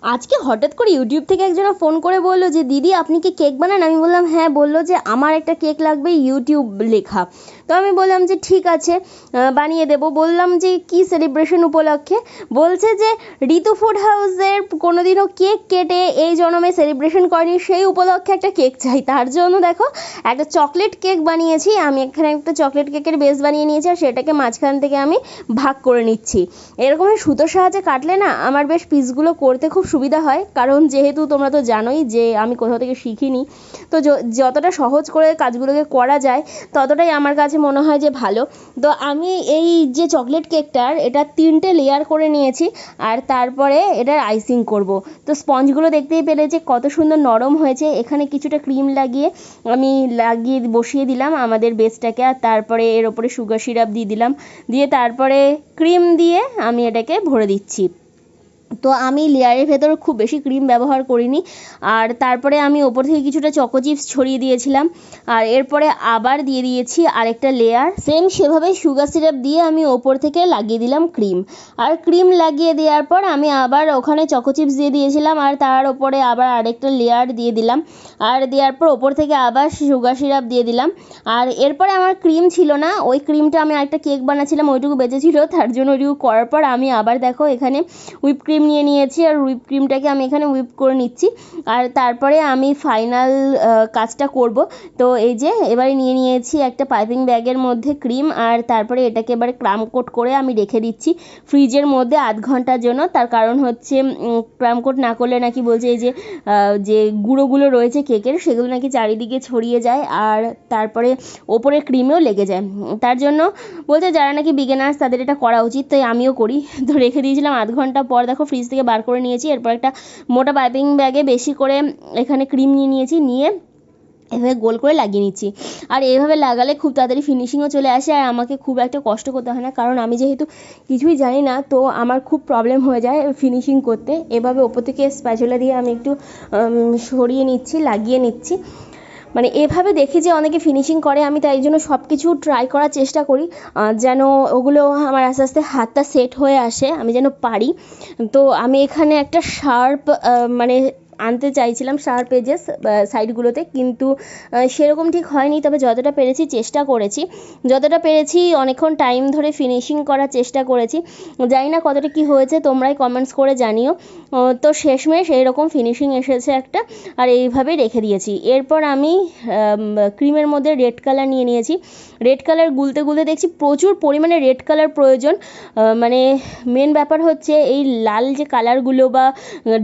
আজকে হঠাৎ করে ইউটিউব থেকে একজন ফোন করে বললো যে দিদি আপনি কি কেক বানান? আমি বললাম হ্যাঁ। বললো যে আমার একটা কেক লাগবে ইউটিউব লেখা। তো আমি বললাম যে ঠিক আছে, বানিয়ে দেবো। বললাম যে কি সেলিব্রেশন উপলক্ষে? বলছে যে ঋতু ফুড হাউসের কোনোদিনও কেক কেটে এই জন্মে সেলিব্রেশন করেনি, সেই উপলক্ষে একটা কেক চাই। তার জন্য দেখো একটা চকলেট কেক বানিয়েছি আমি। এখানে একটা চকলেট কেকের বেস বানিয়ে নিয়েছি আর সেটাকে মাঝখান থেকে আমি ভাগ করে নিচ্ছি। এরকমই সুতোর সাহায্যে কাটলে না আমার বেশ পিসগুলো করতে খুব সুবিধা হয়, কারণ যেহেতু তোমরা তো জানোই যে আমি কোথাও থেকে শিখিনি। তো যতটা সহজ করে কাজগুলোকে করা যায় ততটাই আমার কাছে মনে হয় যে ভালো। তো আমি এই যে চকলেট কেকটার এটা 3টে লেয়ার করে নিয়েছি আর তারপরে এটার আইসিং করব। তো স্পঞ্জগুলো দেখতেই পেলে যে কত সুন্দর নরম হয়েছে। এখানে কিছুটা ক্রিম লাগিয়ে আমি বসিয়ে দিলাম আমাদের বেসটাকে, আর তারপরে এর ওপরে সুগার সিরাপ দিয়ে দিলাম, দিয়ে তারপরে ক্রিম দিয়ে আমি এটাকে ভরে দিচ্ছি। তো আমি লেয়ারের ভেতর খুব বেশি ক্রিম ব্যবহার করিনি। আর তারপরে আমি ওপর থেকে কিছুটা চকো চিপস ছড়িয়ে দিয়েছিলাম, আর এরপরে আবার দিয়ে দিয়েছি আরেকটা লেয়ার। সেম সেভাবে সুগার সিরাপ দিয়ে আমি ওপর থেকে লাগিয়ে দিলাম ক্রিম। আর ক্রিম লাগিয়ে দেওয়ার পর আমি আবার ওখানে চকো চিপস দিয়ে দিয়েছিলাম, আর তার ওপরে আবার আরেকটা লেয়ার দিয়ে দিলাম। আর দেওয়ার পর ওপর থেকে আবার সুগার সিরাপ দিয়ে দিলাম। আর এরপরে আমার ক্রিম ছিল না, ওই ক্রিমটা আমি আরেকটা কেক বানাচ্ছিলাম, ওইটুকু বেঁচেছিল, তার জন্য ওইটুকু করার পর আমি আবার দেখো এখানে হুইপ ক্রিম নিয়ে নিয়েছি আর হুইপ ক্রিমটাকে আমি এখানে হুইপ করে নিচ্ছি। আর তারপরে আমি ফাইনাল কাজটা করব। তো এই যে এবারে নিয়ে নিয়েছি একটা পাইপিং ব্যাগের মধ্যে ক্রিম, আর তারপরে এটাকে এবারে ক্রাম কোট করে আমি রেখে দিচ্ছি ফ্রিজের মধ্যে 8 ঘন্টার জন্য। তার কারণ হচ্ছে ক্রাম কোট না করলে নাকি বলছে এই যে গুঁড়োগুলো রয়েছে কেকের সেগুলো নাকি চারিদিকে ছড়িয়ে যায় আর তারপরে ওপরে ক্রিমেও লেগে যায়। তার জন্য বলছে যারা নাকি বিগিনার্স তাদের এটা করা উচিত, তাই আমিও করি। তো রেখে দিয়েছিলাম 8 ঘন্টা পর দেখো ফ্রিজ থেকে বার করে নিয়েছি। এরপর একটা মোটা পাইপিং ব্যাগে বেশি করে এখানে ক্রিম নিয়ে এভাবে গোল করে লাগিয়ে নিচ্ছি। আর এইভাবে লাগালে খুব তাড়াতাড়ি ফিনিশিংও চলে আসে আর আমাকে খুব একটা কষ্ট করতে হয় না, কারণ আমি যেহেতু কিছুই জানি না তো আমার খুব প্রবলেম হয়ে যায় ফিনিশিং করতে। এভাবে ওপর থেকে স্প্যাচুলা দিয়ে আমি একটু সরিয়ে নিচ্ছি, লাগিয়ে নিচ্ছি। মানে এভাবে দেখি যে অনেকে ফিনিশিং করে, আমি তাই জন্য সব কিছু ট্রাই করার চেষ্টা করি যেন ওগুলো আমার আস্তে আস্তে হাতটা সেট হয়ে আসে, আমি যেন পারি। তো আমি এখানে একটা শার্প মানে আনতে চাইছিলাম, শার্প এজেস সাইডগুলোতে, কিন্তু সেরকম ঠিক হয়নি। তবে যতটা পেরেছি চেষ্টা করেছি, যতটা পেরেছি অনেকক্ষণ টাইম ধরে ফিনিশিং করার চেষ্টা করেছি। জানি না কতটা কী হয়েছে, তোমরাই কমেন্টস করে জানিও। তো শেষমেশ এইরকম ফিনিশিং এসেছে একটা, আর এইভাবে রেখে দিয়েছি। এরপর আমি ক্রিমের মধ্যে রেড কালার নিয়ে নিয়েছি। রেড কালার গুলতে গুলতে দেখছি প্রচুর পরিমাণে রেড কালার প্রয়োজন। মানে মেন ব্যাপার হচ্ছে এই লাল যে কালারগুলো বা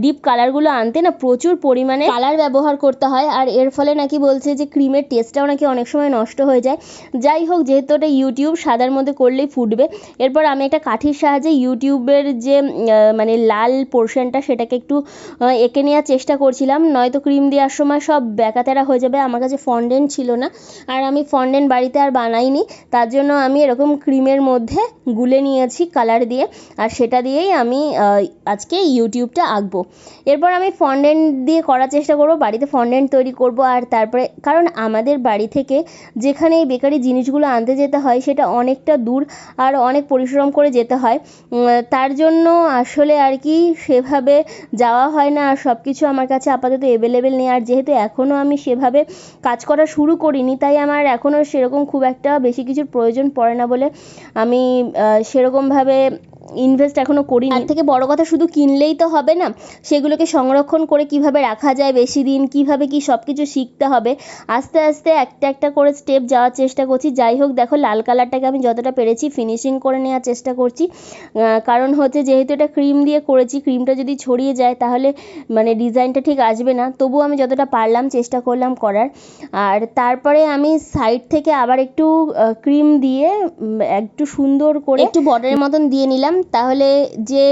ডিপ কালারগুলো আনতে না প্রচুর পরিমাণে কালার ব্যবহার করতে হয়, আর এর ফলে নাকি বলছে যে ক্রিমের টেস্টটাও নাকি অনেক সময় নষ্ট হয়ে যায়। যাই হোক, যেহেতু ওটা ইউটিউব, সাদার মধ্যে করলেই ফুটবে। এরপর আমি একটা কাঠির সাহায্যে ইউটিউবের যে মানে লাল পোর্শনটা সেটাকে একটু এঁকে নেওয়ার চেষ্টা করছিলাম, নয়তো ক্রিম দেওয়ার সময় সব ব্যাকাতেরা হয়ে যাবে। আমার কাছে ফন্ডেন্ট ছিল না, আর আমি ফন্ডেন্ট বাড়িতে আর বানাইনি, তার জন্য আমি এরকম ক্রিমের মধ্যে গুলে নিয়েছি কালার দিয়ে, আর সেটা দিয়েই আমি আজকে ইউটিউবটা আঁকবো। এরপর আমি ফন্ডেন্ট দিয়ে করার চেষ্টা করব, বাড়িতে ফন্ডেন্ট তৈরি করব। আর তারপরে কারণ আমাদের বাড়ি থেকে যেখানে এই বেকারি জিনিসগুলো আনতে যেতে হয় সেটা অনেকটা দূর আর অনেক পরিশ্রম করে যেতে হয়, তার জন্য আসলে আর কি সেভাবে যাওয়া হয় না, আর সব কিছু আমার কাছে আপাতত অ্যাভেলেবেল নেই। আর যেহেতু এখনও আমি সেভাবে কাজ করা শুরু করিনি, তাই আমার এখনও সেরকম খুব একটা বেশি কিছুর প্রয়োজন পড়ে না বলে আমি সেরকমভাবে ইনভেস্ট এখনও করিনি। তার থেকে বড় কথা, শুধু কিনলেই তো হবে না, সেগুলোকে সংরক্ষণ করে কিভাবে রাখা যায় বেশি দিন, কিভাবে কি সব কিছু শিখতে হবে। আস্তে আস্তে একটা একটা করে স্টেপ যাওয়ার চেষ্টা করছি। যাই হোক, দেখো লাল কালারটাকে আমি যতটা পেরেছি ফিনিশিং করে নেওয়ার চেষ্টা করছি, কারণ হচ্ছে যেহেতু এটা ক্রিম দিয়ে করেছি, ক্রিমটা যদি ছড়িয়ে যায় তাহলে মানে ডিজাইনটা ঠিক আসবে না। তবুও আমি যতটা পারলাম চেষ্টা করলাম করার। আর তারপরে আমি সাইড থেকে আবার একটু ক্রিম দিয়ে একটু সুন্দর করে একটু বর্ডারের মতন দিয়ে নিলাম, তাহলে যে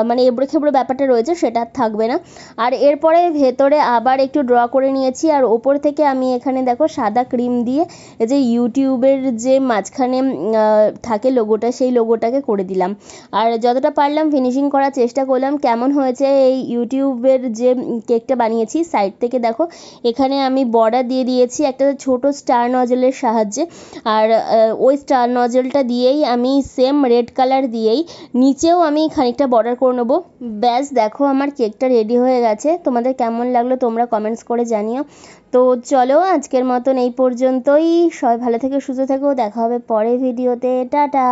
মানে এবড়ো খেবড়ো ব্যাপারটা রয়েছে সেটা থাকবে না। আর এরপরে ভেতরে আবার একটু ড্র করে নিয়েছি, আর ওপর থেকে আমি এখানে দেখো সাদা ক্রিম দিয়ে এই যে ইউটিউবের যে মাঝখানে থাকে লোগোটা, সেই লোগোটাকে করে দিলাম। আর যতটা পারলাম ফিনিশিং করার চেষ্টা করলাম। কেমন হয়েছে এই ইউটিউবের যে কেকটা বানিয়েছি, সাইড থেকে দেখো এখানে আমি বর্ডার দিয়ে দিয়েছি একটা ছোট স্টার নজলের সাহায্যে। আর ওই স্টার নজলটা দিয়েই আমি সেম রেড কালার দিয়েই নিচেও আমি খানিকটা বর্ডার করে নেবো। ব্যাস দেখো আমার কেকটা রেডি হয়ে গেছে। তোমাদের কেমন লাগলো তোমরা কমেন্টস করে জানিও। তো চলো আজকের মতন এই পর্যন্তই। সবাই ভালো থেকো, সুস্থ থেকো, দেখা হবে পরের ভিডিওতে। টাটা।